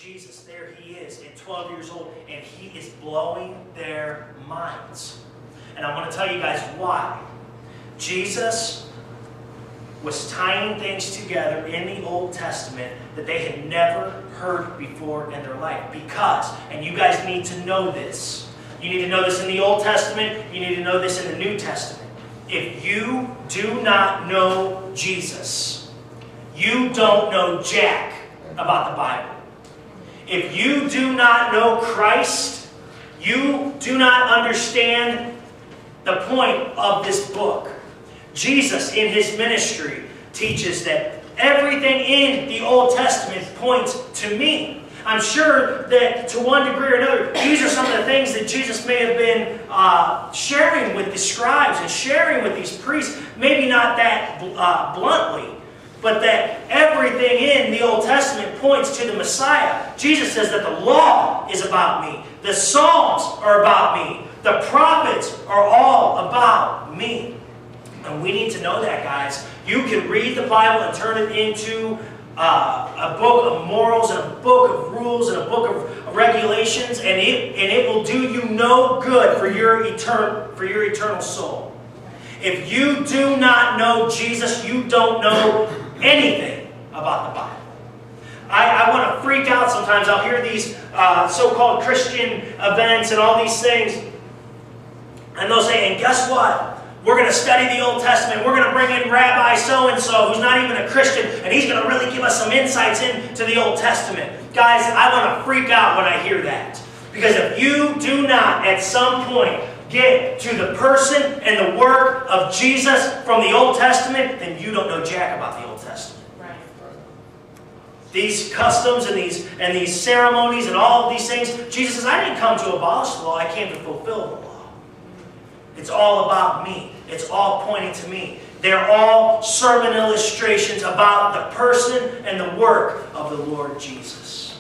Jesus, there he is at 12 years old, and he is blowing their minds. And I want to tell you guys why. Jesus was tying things together in the Old Testament that they had never heard before in their life. Because, and you guys need to know this, you need to know this in the Old Testament, you need to know this in the New Testament. If you do not know Jesus, you don't know jack about the Bible. If you do not know Christ, you do not understand the point of this book. Jesus, in his ministry, teaches that everything in the Old Testament points to me. I'm sure that to one degree or another, these are some of the things that Jesus may have been sharing with the scribes and sharing with these priests. Maybe not that bluntly, but that everything in the Old Testament points to the Messiah. Jesus says that the law is about me. The Psalms are about me. The prophets are all about me. And we need to know that, guys. You can read the Bible and turn it into a book of morals and a book of rules and a book of regulations, and it will do you no good for your eternal soul. If you do not know Jesus, you don't know anything about the Bible. I want to freak out sometimes. I'll hear these so-called Christian events and all these things, and they'll say, and guess what? We're going to study the Old Testament. We're going to bring in Rabbi so-and-so who's not even a Christian, and he's going to really give us some insights into the Old Testament. Guys, I want to freak out when I hear that. Because if you do not, at some point, get to the person and the work of Jesus from the Old Testament, then you don't know jack about the Old Testament. Right. These customs and these ceremonies and all of these things, Jesus says, I didn't come to abolish the law, I came to fulfill the law. It's all about me. It's all pointing to me. They're all sermon illustrations about the person and the work of the Lord Jesus.